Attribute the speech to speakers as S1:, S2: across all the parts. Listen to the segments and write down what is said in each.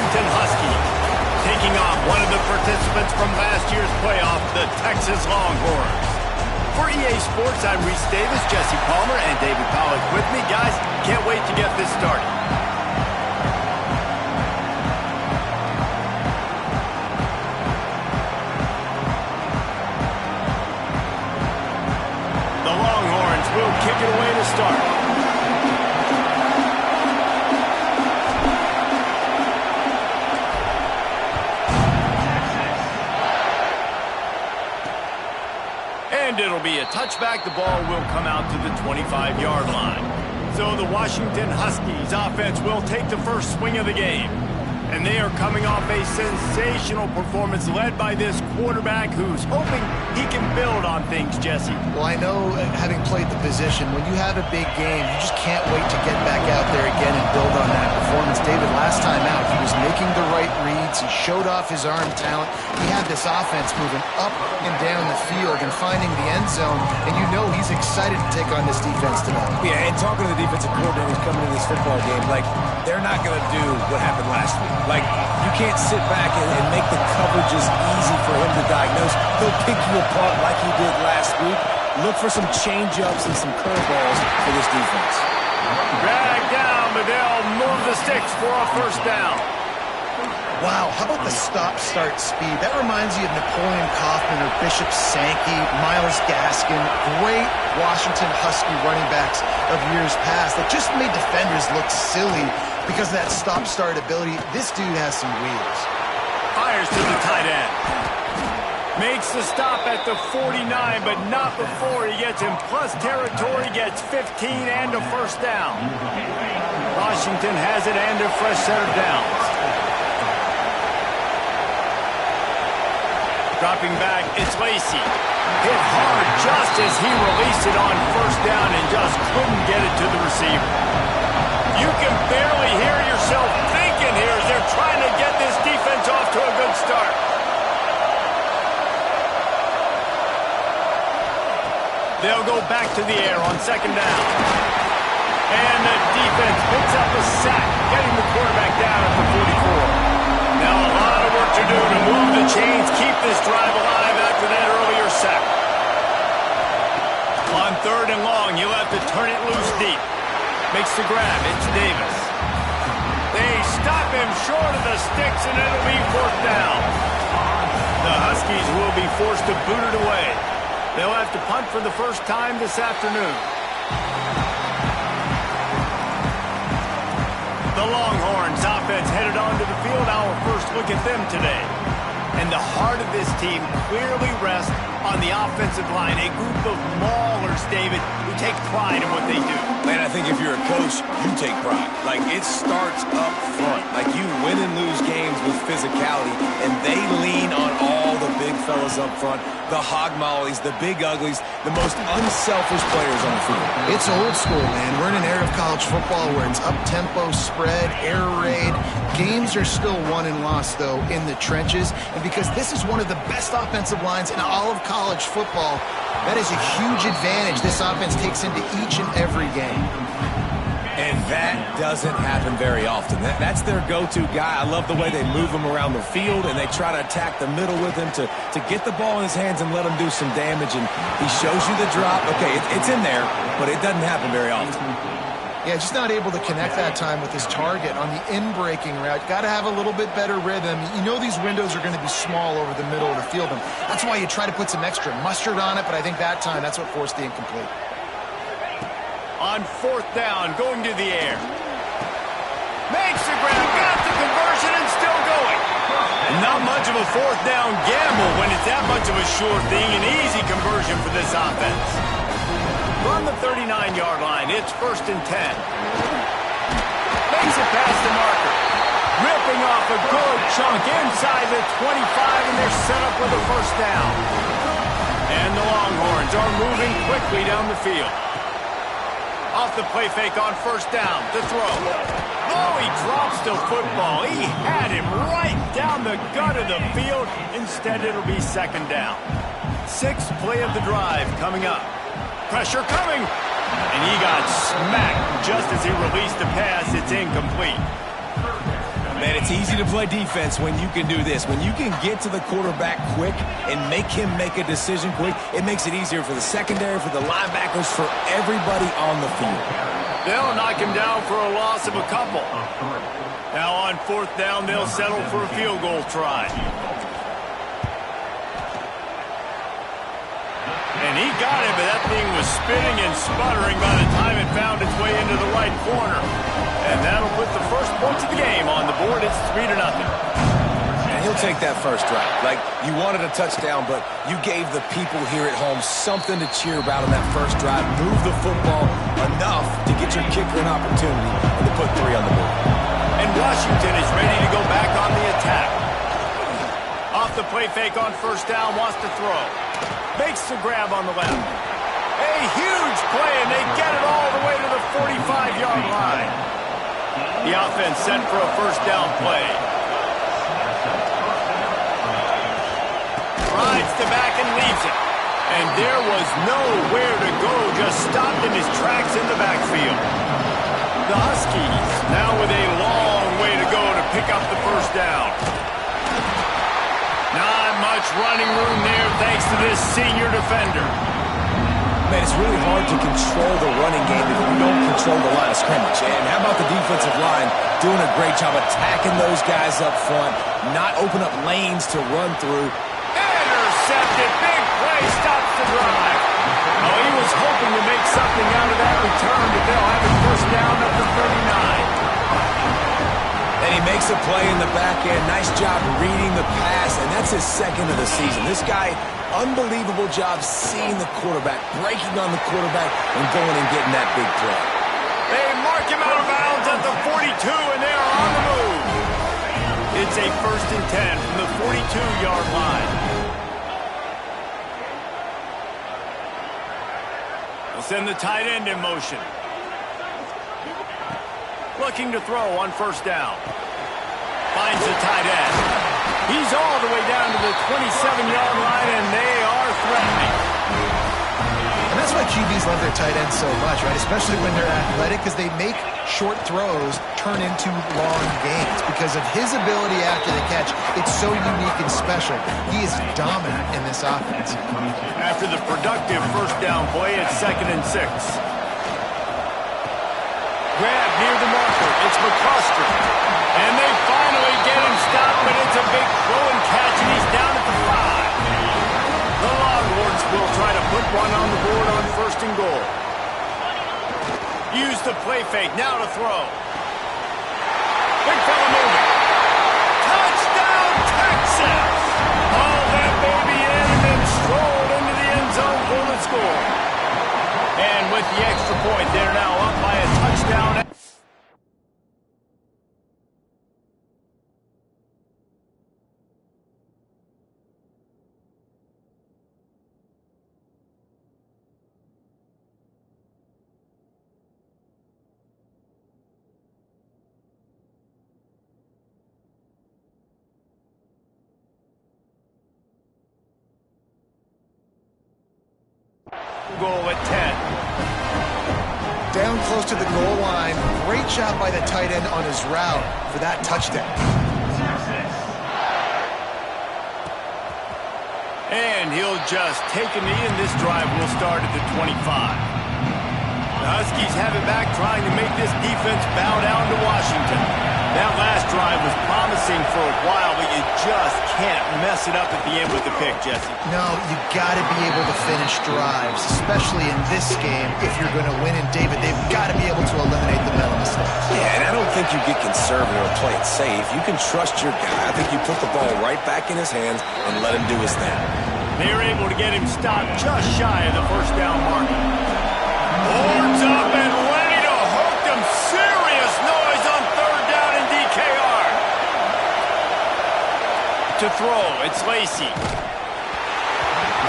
S1: Washington Huskies, taking on one of the participants from last year's playoff, the Texas Longhorns. For EA Sports, I'm Reese Davis, Jesse Palmer, and David Pollack with me. Guys, can't wait to get this started. The Longhorns will kick it away to start. And it'll be a touchback. The ball will come out to the 25-yard line. So the Washington Huskies offense will take the first swing of the game. And they are coming off a sensational performance led by this quarterback who's hoping he can build on things, Jesse.
S2: Well, I know, having played the position, when you have a big game, you just can't wait to get back out there again and build on that performance. David, last time out, he was making the right reads. He showed off his arm talent. He had this offense moving up and down the field and finding the end zone. And you know he's excited to take on this defense today.
S3: Yeah, and talking to the defensive coordinators coming into this football game, like, they're not going to do what happened last week. Like, you can't sit back and make the coverages easy for him to diagnose. He'll pick you apart like he did last week. Look for some change-ups and some curveballs for this defense.
S1: Drag down, but they'll move the sticks for a first down.
S2: Wow, how about the stop-start speed? That reminds you of Napoleon Kaufman or Bishop Sankey, Myles Gaskin, great Washington Husky running backs of years past that just made defenders look silly because of that stop-start ability. This dude has some wheels.
S1: Fires to the tight end. Makes the stop at the 49, but not before he gets in plus territory, gets 15 and a first down. Washington has it and a fresh set of downs. Dropping back, it's Lacey. Hit hard just as he released it on first down and just couldn't get it to the receiver. You can barely hear yourself thinking here as they're trying to get this defense off to a good start. They'll go back to the air on second down. And the defense picks up a sack, getting the quarterback down at the 44. Now a lot of work to do to move the chains, keep this drive alive after that earlier sack. On third and long, you'll have to turn it loose deep. Makes the grab, it's Davis. They stop him short of the sticks, and it'll be fourth down. The Huskies will be forced to boot it away. They'll have to punt for the first time this afternoon. The Longhorns offense headed onto the field. Our first look at them today. And the heart of this team clearly rests on the offensive line. A group of maulers, David, who take pride in what they do.
S3: Man, I think if you're a coach, you take pride. Like, it starts up front. Like, you win and lose games with physicality, and they lean on all the big fellas up front, the hog mollies, the big uglies, the most unselfish players on the field.
S2: It's old school, man. We're in an era of college football where it's up-tempo, spread, air raid. Games are still won and lost, though, in the trenches. And because this is one of the best offensive lines in all of college football, that is a huge advantage this offense takes into each and every game.
S3: And that doesn't happen very often. That's their go-to guy. I love the way they move him around the field, and they try to attack the middle with him to get the ball in his hands and let him do some damage. And he shows you the drop. Okay, it's in there, but it doesn't happen very often.
S2: Yeah, just not able to connect that time with his target on the in-breaking route. Got to have a little bit better rhythm. You know these windows are going to be small over the middle of the field, and that's why you try to put some extra mustard on it, but I think that time that's what forced the incomplete.
S1: On fourth down, going to the air. Makes the grab, got the conversion, and still going. Not much of a fourth down gamble when it's that much of a sure thing. An easy conversion for this offense. From the 39-yard line, it's first and 10. Makes it past the marker. Ripping off a good chunk inside the 25, and they're set up with a first down. And the Longhorns are moving quickly down the field. Off the play fake on first down to throw. Oh, he drops the football. He had him right down the gut of the field. Instead, it'll be second down. Sixth play of the drive coming up. Pressure coming. And he got smacked just as he released the pass. It's incomplete.
S3: Man, it's easy to play defense when you can do this. When you can get to the quarterback quick and make him make a decision quick, it makes it easier for the secondary, for the linebackers, for everybody on the field.
S1: They'll knock him down for a loss of a couple. Now on 4th down, they'll settle for a field goal try. And he got it, but that thing was spinning and sputtering by the time it found its way into the right corner. And that'll put the first points of the game on the board. It's 3-0.
S3: And he'll take that first drive. Like, you wanted a touchdown, but you gave the people here at home something to cheer about on that first drive. Move the football enough to get your kicker an opportunity and to put 3 on the board.
S1: And Washington is ready to go back on the attack. Off the play fake on 1st down, wants to throw. Makes the grab on the left. A huge play, and they get it all the way to the 45-yard line. The offense set for a 1st down play. Rides the back and leaves it. And there was nowhere to go, just stopped in his tracks in the backfield. The Huskies now with a long way to go to pick up the 1st down. Not much running room there thanks to this senior defender.
S3: Man, it's really hard to control the running game if you don't control the line of scrimmage. And how about the defensive line doing a great job attacking those guys up front, not open up lanes to run through.
S1: Intercepted, big play, stops the drive. Oh, he was hoping to make something out of that return, but they'll have it 1st down at the 39.
S3: And he makes a play in the back end. Nice job reading the pass, and that's his 2nd of the season. This guy, unbelievable job seeing the quarterback, breaking on the quarterback, and going and getting that big play.
S1: They mark him out of bounds at the 42, and they are on the move. It's a 1st and 10 from the 42-yard line. They'll send the tight end in motion. Looking to throw on 1st down. Finds the tight end. He's all the way down to the 27-yard line, and they are threatening.
S2: And that's why QBs love their tight ends so much, right? Especially when they're athletic, because they make short throws turn into long gains. Because of his ability after the catch, it's so unique and special. He is dominant in this offense.
S1: After the productive 1st down play, it's 2nd and 6. Grab near the marker. It's McCluster. And they finally get him stopped, but it's a big throw and catch, and he's down at the 5. The Longhorns will try to put one on the board on 1st and goal. Use the play fake. Now to throw. Big fella moving. Touchdown, Texas! Haul that baby in and then strolled into the end zone for the score. And with the extra point, they're now up by a touchdown. Goal at 10.
S2: Down close to the goal line. Great job by the tight end on his route for that touchdown.
S1: And he'll just take a knee, and this drive will start at the 25. The Huskies have it back, trying to make this defense bow down to Washington. That last drive was promising for a while, but you just can't mess it up at the end with the pick, Jesse.
S2: No, you got to be able to finish drives, especially in this game. If you're going to win, and David, they've got to be able to eliminate the mental mistakes.
S3: Yeah, and I don't think you get conservative or play it safe. You can trust your guy. I think you put the ball right back in his hands and let him do his thing.
S1: They were able to get him stopped just shy of the 1st down mark. Horns up and ready to hook them. Serious noise on 3rd down in DKR. To throw, it's Lacey.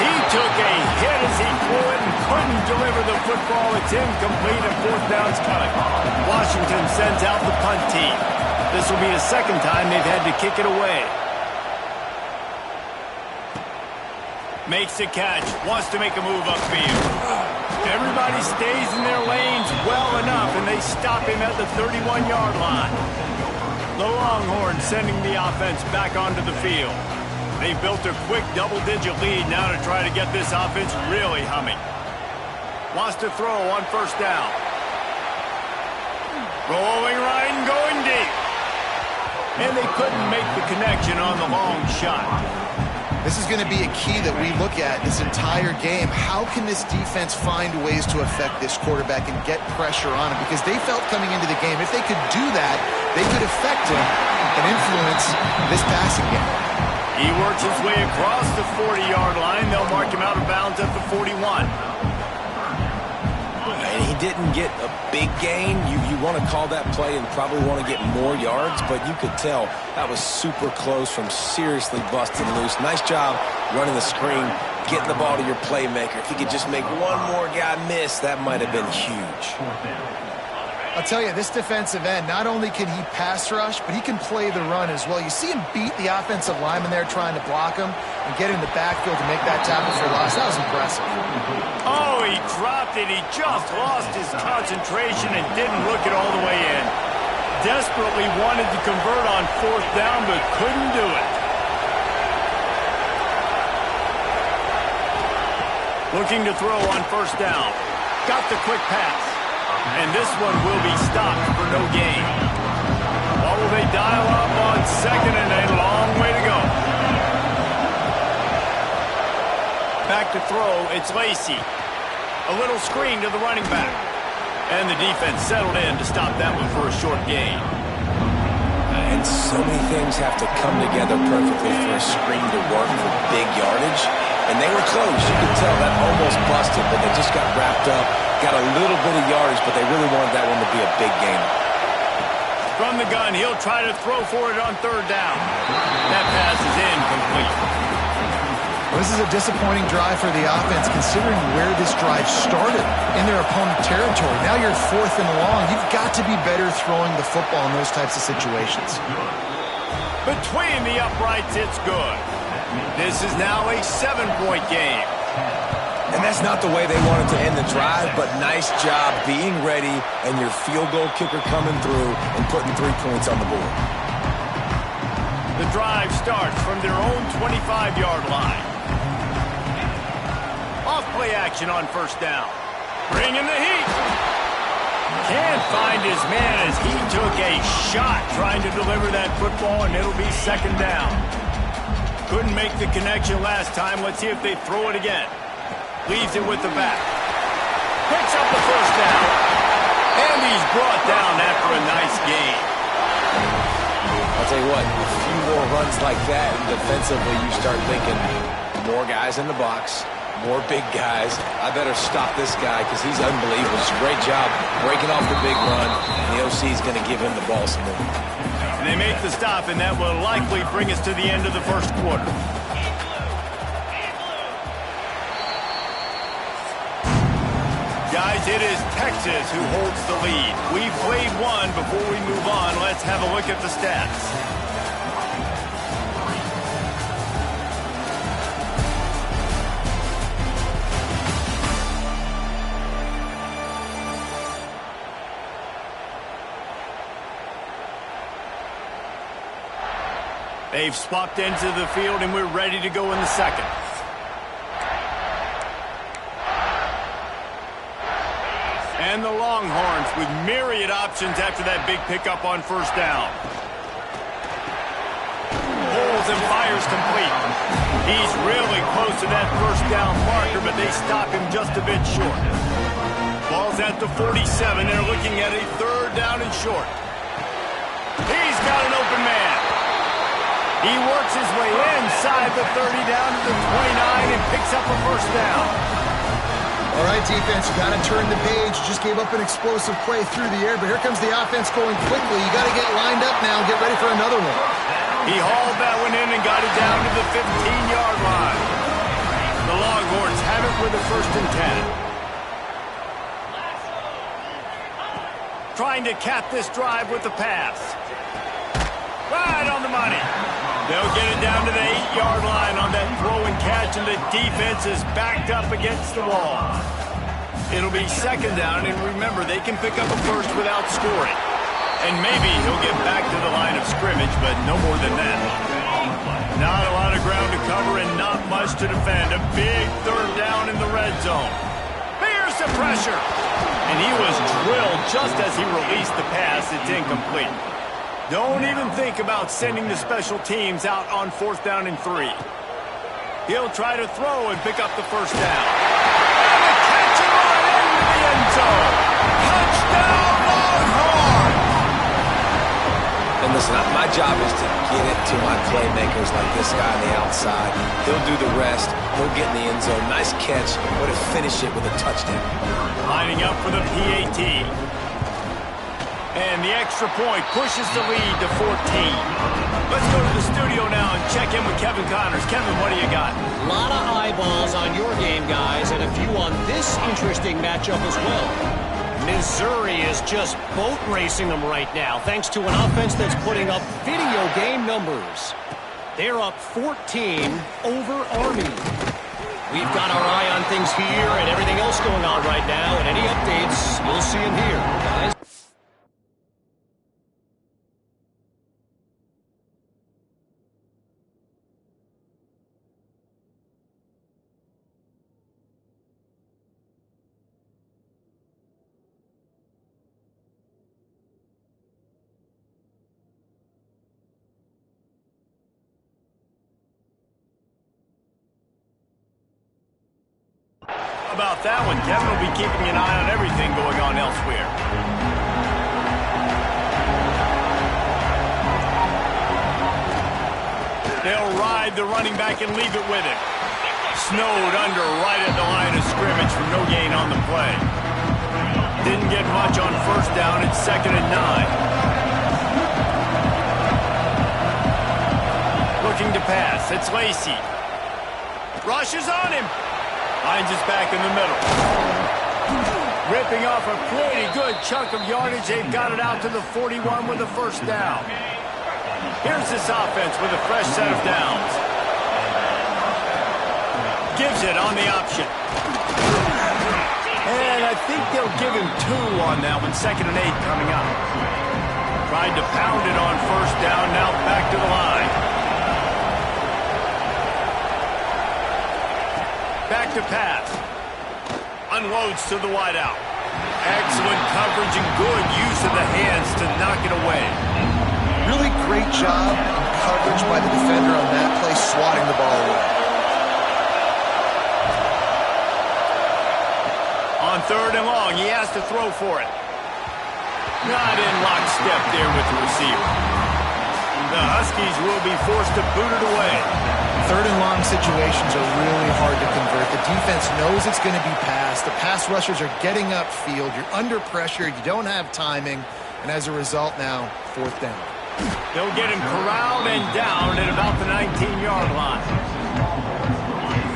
S1: He took a hit as he threw it and couldn't deliver the football. It's incomplete, and 4th down's coming. Washington sends out the punt team. This will be the 2nd time they've had to kick it away. Makes a catch, wants to make a move upfield. Everybody stays in their lanes well enough, and they stop him at the 31-yard line. The Longhorns sending the offense back onto the field. They've built a quick double-digit lead now to try to get this offense really humming. Wants to throw on first down. Rolling right and going deep. And they couldn't make the connection on the long shot.
S2: This is going to be a key that we look at this entire game. How can this defense find ways to affect this quarterback and get pressure on him? Because they felt coming into the game, if they could do that, they could affect him and influence this passing game.
S1: He works his way across the 40-yard line. They'll mark him out of bounds at the 41.
S3: And he didn't get a big gain. You want to call that play and probably want to get more yards, but you could tell that was super close from seriously busting loose. Nice job running the screen, getting the ball to your playmaker. If he could just make one more guy miss, that might have been huge.
S2: I'll tell you, this defensive end, not only can he pass rush, but he can play the run as well. You see him beat the offensive lineman there trying to block him and get in the backfield to make that tackle for loss. That was impressive.
S1: Oh, he dropped it. He just lost his concentration and didn't look it all the way in. Desperately wanted to convert on fourth down, but couldn't do it. Looking to throw on first down. Got the quick pass. And this one will be stopped for no gain. What will they dial up on second and a long way to go? Back to throw, it's Lacey. A little screen to the running back. And the defense settled in to stop that one for a short gain.
S3: And so many things have to come together perfectly for a screen to work for big yardage. And they were close. You could tell that almost busted, but they just got wrapped up, got a little bit of yardage, but they really wanted that one to be a big game.
S1: From the gun, he'll try to throw for it on third down. That pass is incomplete.
S2: Well, this is a disappointing drive for the offense, considering where this drive started, in their opponent territory. Now you're fourth and long. You've got to be better throwing the football in those types of situations.
S1: Between the uprights, it's good. This is now a 7-point game.
S3: And that's not the way they wanted to end the drive, but nice job being ready and your field goal kicker coming through and putting 3 points on the board.
S1: The drive starts from their own 25-yard line. Off play action on first down. Bringing the heat. Can't find his man as he took a shot trying to deliver that football, and it'll be second down. Couldn't make the connection last time. Let's see if they throw it again. Leaves it with the back. Picks up the first down. And he's brought down after a nice gain.
S3: I'll tell you what, a few more runs like that, and defensively you start thinking more guys in the box, more big guys. I better stop this guy because he's unbelievable. It's a great job breaking off the big run, and the OC is going to give him the ball some more.
S1: And they make the stop, and that will likely bring us to the end of the first quarter. Guys, it is Texas who holds the lead. We've played one. Before we move on, let's have a look at the stats. They've swapped into the field, and we're ready to go in the second. And the Longhorns with myriad options after that big pickup on first down. Pulls and fires complete. He's really close to that first down marker, but they stop him just a bit short. Ball's at the 47. They're looking at a third down and short. He's got an open man. He works his way inside the 30 down to the 29 and picks up a first down.
S2: All right, defense, you got to turn the page. Just gave up an explosive play through the air, but here comes the offense going quickly. You got to get lined up now and get ready for another one.
S1: He hauled that one in and got it down to the 15-yard line. The Longhorns have it with a 1st and 10. Trying to cap this drive with the pass. Right on the money. They'll get it down to the 8-yard line on that throw and catch, and the defense is backed up against the wall. It'll be second down, and remember, they can pick up a first without scoring. And maybe he'll get back to the line of scrimmage but no more than that. Not a lot of ground to cover and not much to defend. A big third down in the red zone. Here's the pressure. And he was drilled just as he released the pass. It's incomplete. Don't even think about sending the special teams out on 4th down and 3. He'll try to throw and pick up the first down. And a catch and run into the end zone. Touchdown, Longhorn!
S3: And listen, my job is to get it to my playmakers like this guy on the outside. He'll do the rest. He'll get in the end zone. Nice catch, but to finish it with a touchdown.
S1: Lining up for the PAT. And the extra point pushes the lead to 14. Let's go to the studio now and check in with Kevin Connors. Kevin, what do you got?
S4: A lot of eyeballs on your game, guys, and a few on this interesting matchup as well. Missouri is just boat racing them right now, thanks to an offense that's putting up video game numbers. They're up 14 over Army. We've got our eye on things here and everything else going on right now, and any updates, you'll see them here, guys.
S1: About that one, Kevin will be keeping an eye on everything going on elsewhere. They'll ride the running back and leave it with him. Snowed under right at the line of scrimmage for no gain on the play. Didn't get much on 1st down. It's 2nd and 9. Looking to pass. It's Lacey. Rushes on him. Finds his back in the middle. Ripping off a pretty good chunk of yardage. They've got it out to the 41 with a 1st down. Here's this offense with a fresh set of downs. Gives it on the option. And I think they'll give him 2 on that one. 2nd and 8 coming up. Tried to pound it on 1st down. Now back to the line. Back to pass. Unloads to the wideout. Excellent coverage and good use of the hands to knock it away.
S2: Really great job in coverage by the defender on that play, swatting the ball away.
S1: On 3rd and long, he has to throw for it. Not in lockstep there with the receiver. The Huskies will be forced to boot it away.
S2: 3rd and long situations are really hard to convert. The defense knows it's going to be passed. The pass rushers are getting upfield. You're under pressure. You don't have timing. And as a result now, 4th down.
S1: They'll get him corralled and down at about the 19-yard line.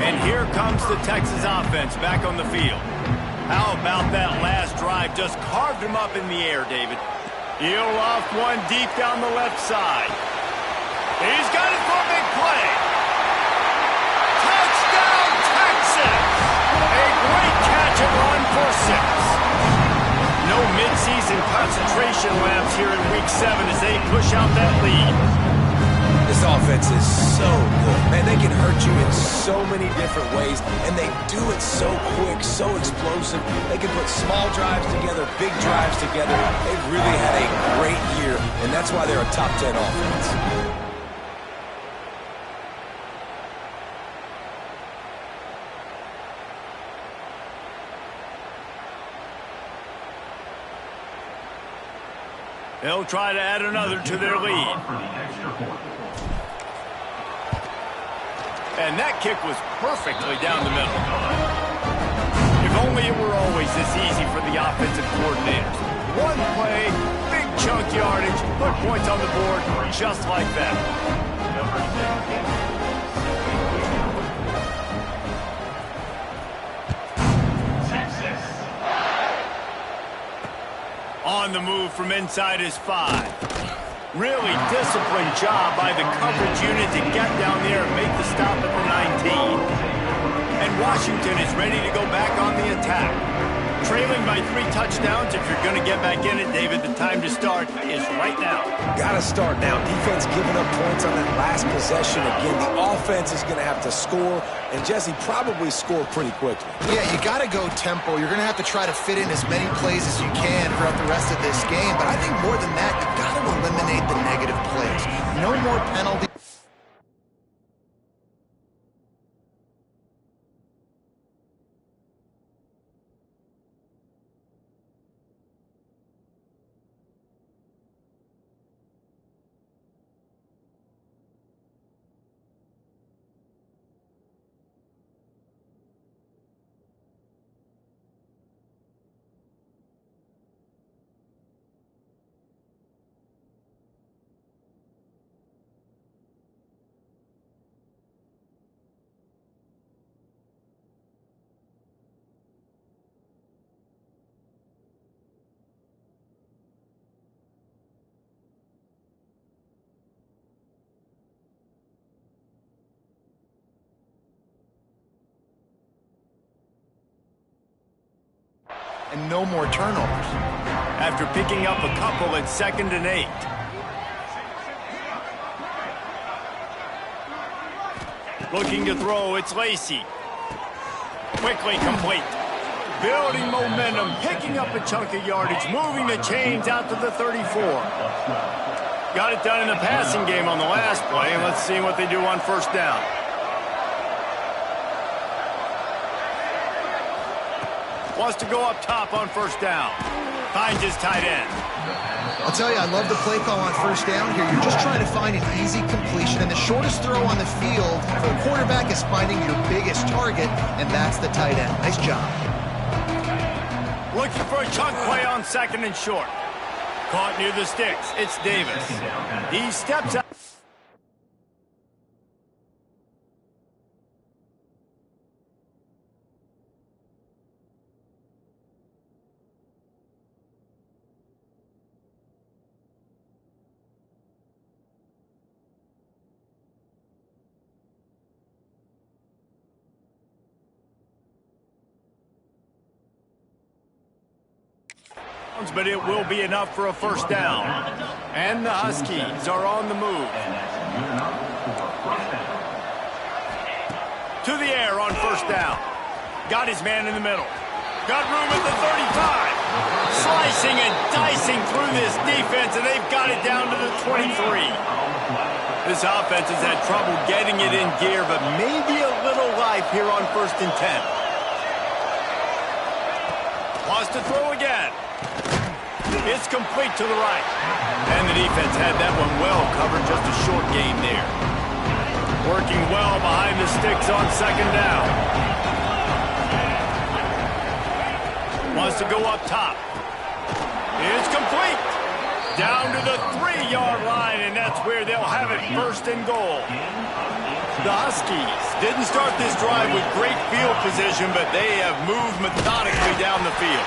S1: And here comes the Texas offense back on the field. How about that last drive? Just carved him up in the air, David. He'll loft one deep down the left side. He's got it for a big play. Touchdown, Texas! A great catch and run for 6. No midseason concentration laps here in Week 7 as they push out that lead.
S3: This offense is so good. Man, they can hurt you in so many different ways, and they do it so quick, so explosive. They can put small drives together, big drives together. They've really had a great year, and that's why they're a top 10 offense.
S1: They'll try to add another to their lead. And that kick was perfectly down the middle. If only it were always this easy for the offensive coordinators. One play, big chunk yardage, put points on the board just like that. On the move from inside his 5. Really disciplined job by the coverage unit to get down there and make the stop at the 19. And Washington is ready to go back on the attack. Trailing by 3 touchdowns. If you're going to get back in it, David, the time to start is right now.
S3: Gotta start now. Defense giving up points on that last possession. Again, the offense is going to have to score, and Jesse probably score pretty quickly.
S2: Yeah, you got to go tempo. You're going to have to try to fit in as many plays as you can throughout the rest of this game. But I think more than that, you've got to eliminate the negative plays. No more penalties. And no more turnovers.
S1: After picking up a couple at 2nd and 8. Looking to throw, it's Lacy. Quickly complete. Building momentum, picking up a chunk of yardage, moving the chains out to the 34. Got it done in the passing game on the last play, and let's see what they do on 1st down. Wants to go up top on 1st down. Finds his tight end.
S2: I'll tell you, I love the play call on 1st down here. You're just trying to find an easy completion, and the shortest throw on the field for a quarterback is finding your biggest target, and that's the tight end. Nice job.
S1: Looking for a chunk play on 2nd and short. Caught near the sticks. It's Davis. He steps out. But it will be enough for a 1st down. And the Huskies are on the move. To the air on 1st down. Got his man in the middle. Got room at the 35. Slicing and dicing through this defense, and they've got it down to the 23. This offense has had trouble getting it in gear, but maybe a little life here on 1st and 10. Wants to throw again. It's complete to the right. And the defense had that one well covered, just a short gain there. Working well behind the sticks on 2nd down. Wants to go up top. It's complete. Down to the 3-yard line, and that's where they'll have it 1st and goal. The Huskies didn't start this drive with great field position, but they have moved methodically down the field.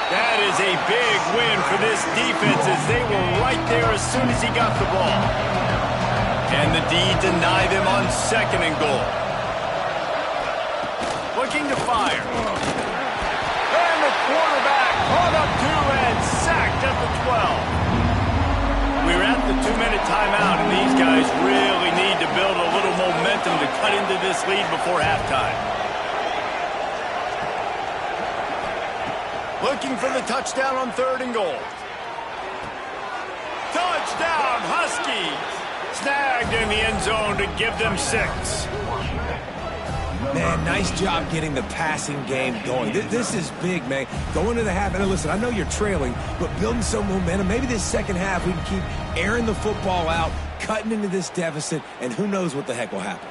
S1: That is a big win for this defense, as they were right there as soon as he got the ball. And the D deny them on 2nd and goal. Looking to fire. And the quarterback caught up to and sacked at the 12. We're at the 2-minute timeout, and these guys really need to build a little momentum to cut into this lead before halftime. Looking for the touchdown on 3rd and goal. Touchdown, Huskies! Snagged in the end zone to give them 6.
S3: Man, nice job getting the passing game going. This is big, man. Going to the half, and listen, I know you're trailing, but building some momentum. Maybe this 2nd half we can keep airing the football out, cutting into this deficit, and who knows what the heck will happen.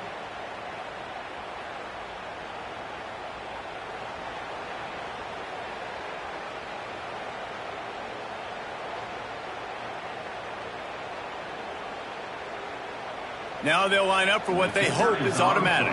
S1: Now they'll line up for what they hope is automatic.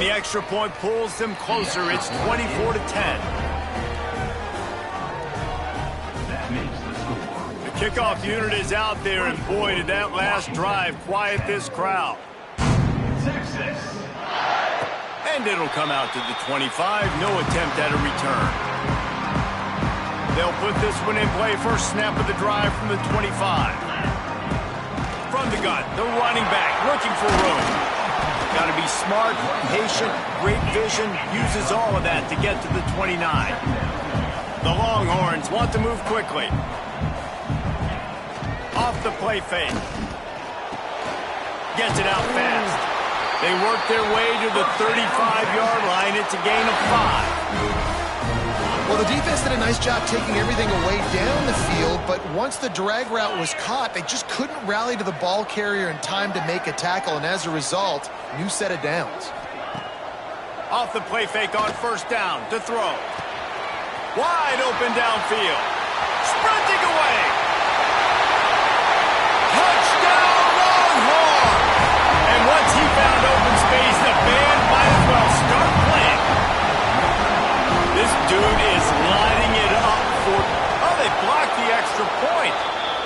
S1: And the extra point pulls them closer. It's 24-10. The kickoff unit is out there, and boy, did that last drive quiet this crowd. And it'll come out to the 25. No attempt at a return. They'll put this one in play. First snap of the drive from the 25. From the gun, the running back looking for room. Got to be smart, patient, great vision. Uses all of that to get to the 29. The Longhorns want to move quickly. Off the play fake. Gets it out fast. They work their way to the 35-yard line. It's a gain of 5.
S2: Well, the defense did a nice job taking everything away down the field, but once the drag route was caught, they just couldn't rally to the ball carrier in time to make a tackle, and as a result, new set of downs.
S1: Off the play fake on first down to throw. Wide open downfield. Sprinting away. Touchdown Longhorn! And once he found open space, the band might as well start playing. This dude is lighting it up for... Oh, they blocked the extra point.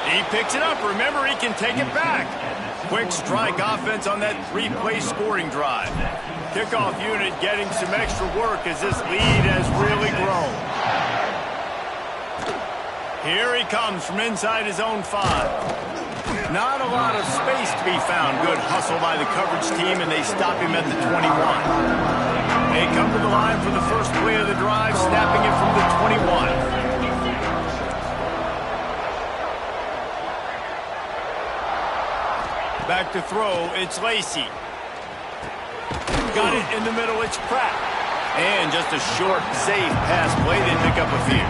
S1: He picks it up. Remember, he can take it back. Quick strike offense on that 3-play scoring drive. Kickoff unit getting some extra work as this lead has really grown. Here he comes from inside his own 5. Not a lot of space to be found. Good hustle by the coverage team, and they stop him at the 21. They come to the line for the first play of the drive, snapping it from the 21. Back to throw, it's Lacey. Got it in the middle, it's Pratt. And just a short, safe pass play, they pick up a few.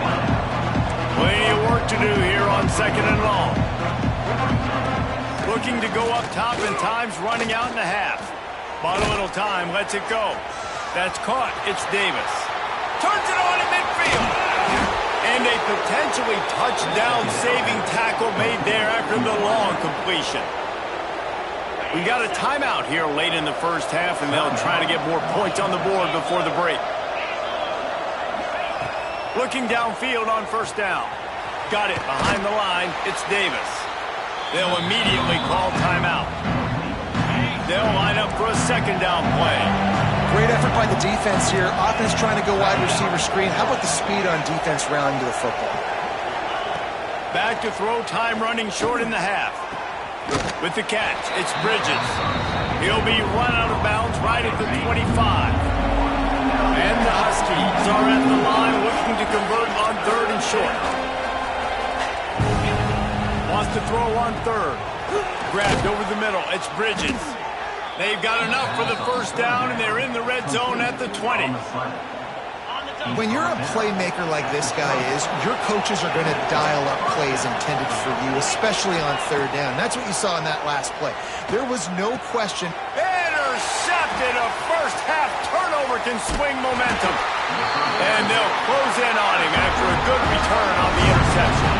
S1: Plenty of work to do here on second and long. Looking to go up top, and time's running out in the half. Bought a little time, lets it go. That's caught, it's Davis. Turns it on in midfield. And a potentially touchdown-saving tackle made there after the long completion. We got a timeout here late in the first half, and they'll try to get more points on the board before the break. Looking downfield on first down. Got it behind the line. It's Davis. They'll immediately call timeout. They'll line up for a second down play.
S2: Great effort by the defense here. Offense trying to go wide receiver screen. How about the speed on defense rallying to the football?
S1: Back to throw, time running short in the half. With the catch, it's Bridges. He'll be run out of bounds right at the 25. And the Huskies are at the line looking to convert on third and short. Wants to throw on third. Grabbed over the middle, it's Bridges. They've got enough for the first down, and they're in the red zone at the 20.
S2: When you're a playmaker like this guy is, your coaches are going to dial up plays intended for you, especially on third down. That's what you saw in that last play. There was no question.
S1: Intercepted. A first half turnover can swing momentum. And they'll close in on him after a good return on the interception.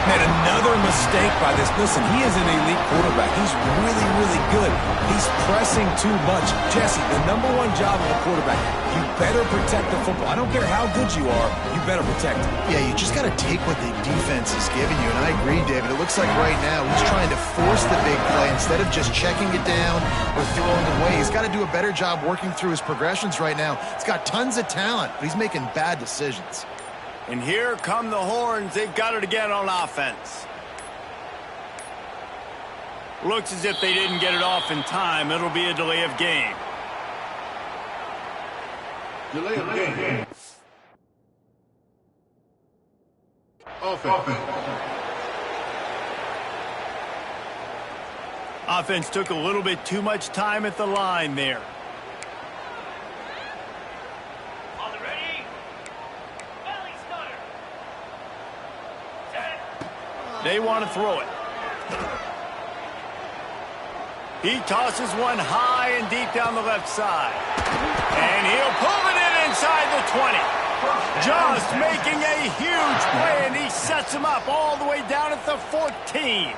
S3: Made another mistake by this. Listen, he is an elite quarterback. He's really, really good. He's pressing too much. Jesse, the #1 job of a quarterback, you better protect the football. I don't care how good you are, you better protect it.
S2: Yeah, you just got to take what the defense is giving you, and I agree, David. It looks like right now he's trying to force the big play instead of just checking it down or throwing it away. He's got to do a better job working through his progressions right now. He's got tons of talent, but he's making bad decisions.
S1: And here come the Horns. They've got it again on offense. Looks as if they didn't get it off in time. It'll be a delay of game.
S5: Delay of game. Offense.
S1: Offense took a little bit too much time at the line there. They want to throw it. He tosses one high and deep down the left side. And he'll pull it in inside the 20. Just making a huge play, and he sets him up all the way down at the 14.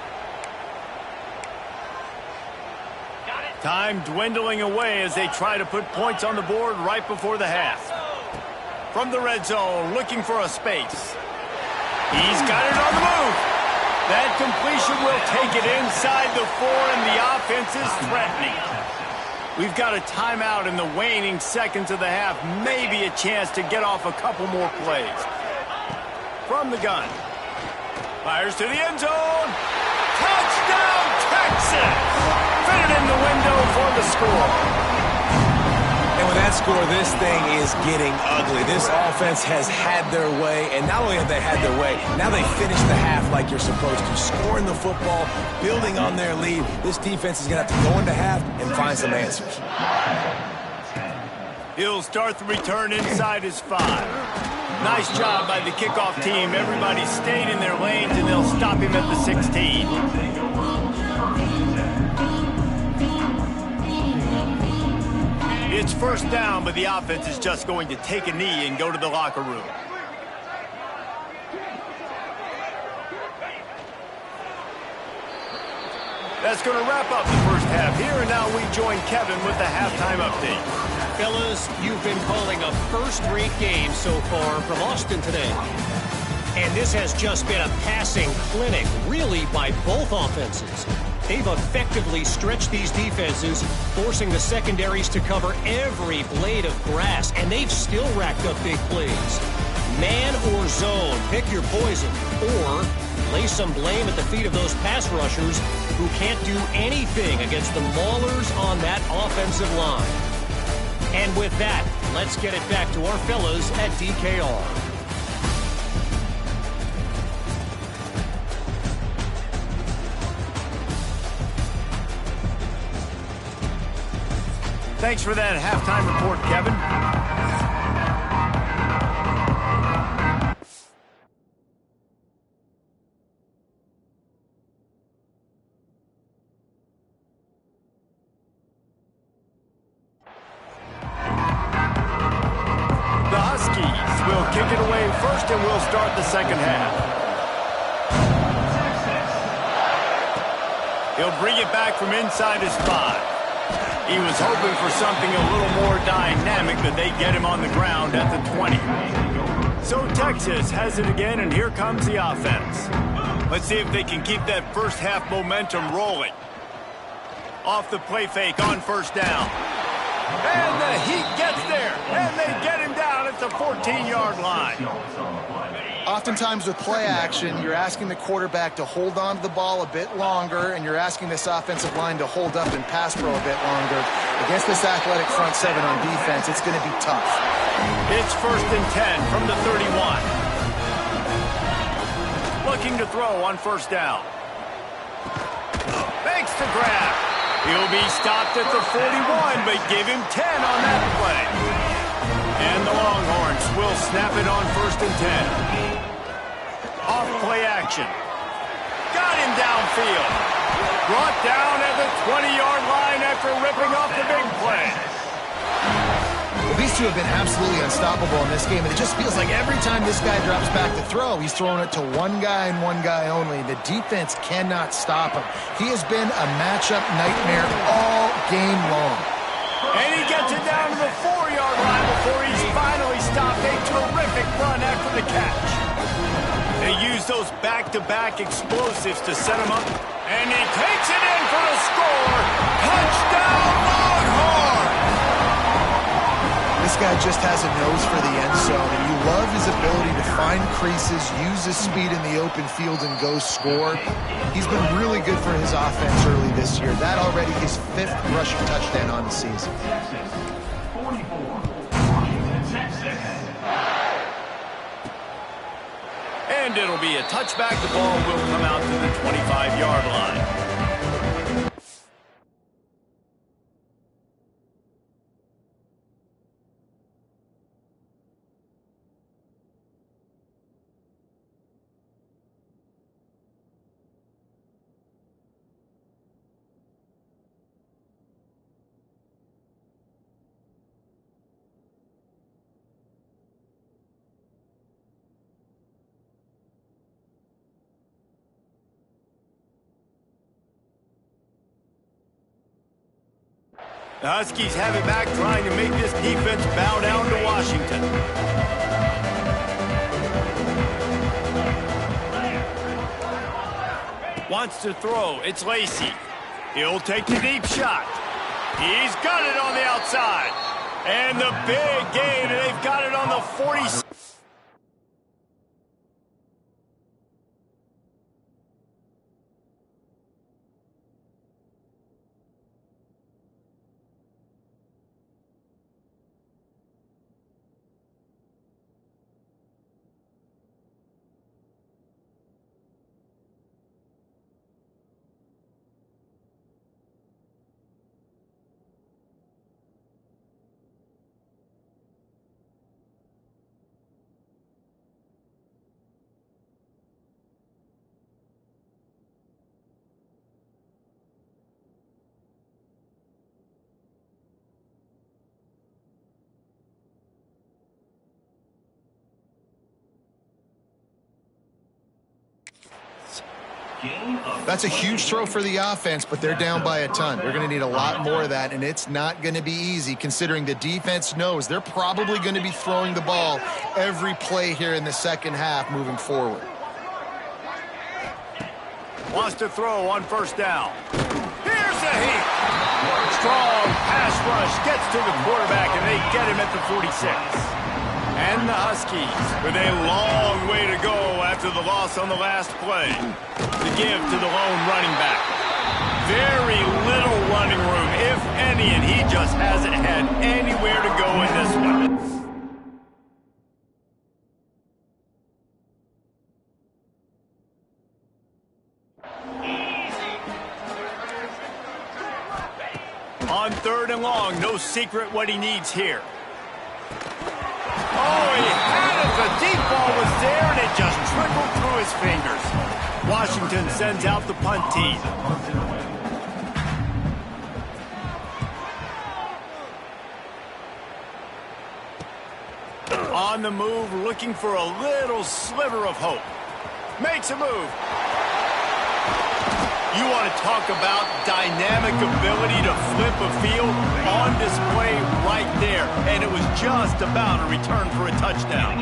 S1: Got it. Time dwindling away as they try to put points on the board right before the half. From the red zone, looking for a space. He's got it on the move. That completion will take it inside the 4, and the offense is threatening. We've got a timeout in the waning seconds of the half. Maybe a chance to get off a couple more plays. From the gun. Fires to the end zone. Touchdown, Texas! Fit it in the window for the score.
S3: And with that score, this thing is getting ugly. This offense has had their way, and not only have they had their way, now they finish the half like you're supposed to. Scoring the football, building on their lead. This defense is going to have to go into half and find some answers.
S1: He'll start the return inside his 5. Nice job by the kickoff team. Everybody stayed in their lanes, and they'll stop him at the 16. It's first down, but the offense is just going to take a knee and go to the locker room. That's going to wrap up the first half here, and now we join Kevin with the halftime update.
S4: Fellas, you've been calling a first-rate game so far from Austin today. And this has just been a passing clinic, really, by both offenses. They've effectively stretched these defenses, forcing the secondaries to cover every blade of grass, and they've still racked up big plays. Man or zone, pick your poison, or lay some blame at the feet of those pass rushers who can't do anything against the maulers on that offensive line. And with that, let's get it back to our fellas at DKR.
S1: Thanks for that halftime report, Kevin. The Huskies will kick it away first, and we'll start the second half. He'll bring it back from inside his 5. He was hoping for something a little more dynamic, but they get him on the ground at the 20. So Texas has it again, and here comes the offense. Let's see if they can keep that first half momentum rolling. Off the play fake on first down. And the Heat gets there, and they get him down at the 14-yard line.
S2: Oftentimes with play action, you're asking the quarterback to hold on to the ball a bit longer, and you're asking this offensive line to hold up and pass pro a bit longer. Against this athletic front 7 on defense, it's going to be tough.
S1: It's 1st and 10 from the 31. Looking to throw on first down. Fakes the grab. He'll be stopped at the 41, but give him 10 on that play. And the Longhorns will snap it on 1st and 10. Off play action. Got him downfield. Brought down at the 20-yard line after ripping off the big play.
S2: Well, these two have been absolutely unstoppable in this game, and it just feels like every time this guy drops back to throw, he's throwing it to one guy and one guy only. The defense cannot stop him. He has been a matchup nightmare all game long.
S1: And he gets it down to the 4-yard line before he's finally stopped. A terrific run after the catch. They use those back-to-back explosives to set him up. And he takes it in for the score. Touchdown, Longhorn!
S2: This guy just has a nose for the end zone, and you love his ability to find creases, use his speed in the open field, and go score. He's been really good for his offense early this year. That already his 5th rushing touchdown on the season.
S1: And it'll be a touchback. The ball will come out to the 25-yard line. The Huskies have it back, trying to make this defense bow down to Washington. Wants to throw. It's Lacey. He'll take the deep shot. He's got it on the outside. And the big gain, and they've got it on the 40.
S2: That's a huge throw for the offense, but they're down by a ton. They're going to need a lot more of that, and it's not going to be easy considering the defense knows they're probably going to be throwing the ball every play here in the second half moving forward.
S1: Wants to throw on first down. Here's the heat. Strong pass rush gets to the quarterback, and they get him at the 46. And the Huskies with a long way to go after the loss on the last play. To give to the lone running back. Very little running room, if any, and he just hasn't had anywhere to go in this one. On third and long, no secret what he needs here. Oh, he had it. The deep ball was there, and it just trickled through his fingers. Washington sends out the punt team. On the move, looking for a little sliver of hope. Makes a move. You want to talk about dynamic ability to flip a field? On display right there. And it was just about a return for a touchdown.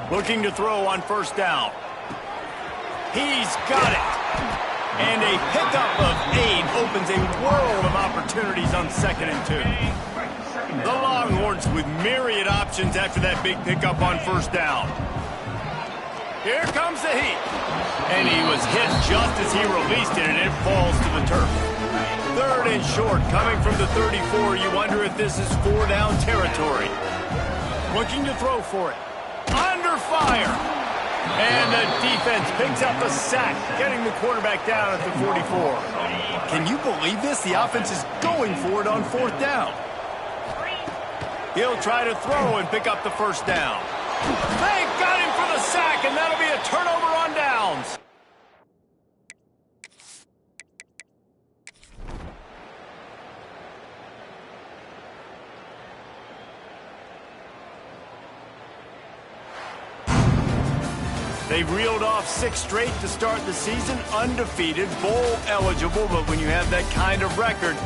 S1: Looking to throw on first down. He's got it. And a pickup of 8 opens a world of opportunities on 2nd and 2. The Longhorns with myriad options after that big pickup on first down. Here comes the heat. And he was hit just as he released it, and it falls to the turf. 3rd and short, coming from the 34. You wonder if this is 4-down territory. Looking to throw for it. Under fire. And the defense picks up a sack, getting the quarterback down at the 44. Can you believe this? The offense is going for it on 4th down. He'll try to throw and pick up the first down. They got him for the sack, and that'll be a turnover on downs. They've reeled off 6 straight to start the season, undefeated, bowl eligible, but when you have that kind of record,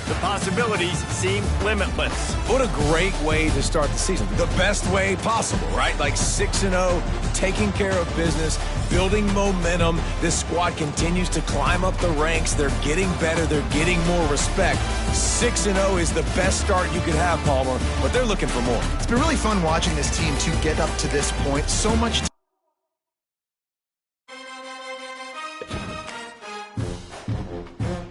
S1: the possibilities seem limitless.
S3: What a great way to start the season. The best way possible, right? Like 6-0, taking care of business, building momentum. This squad continues to climb up the ranks. They're getting better. They're getting more respect. 6-0 is the best start you could have, Palmer, but they're looking for more.
S2: It's been really fun watching this team to get up to this point. So much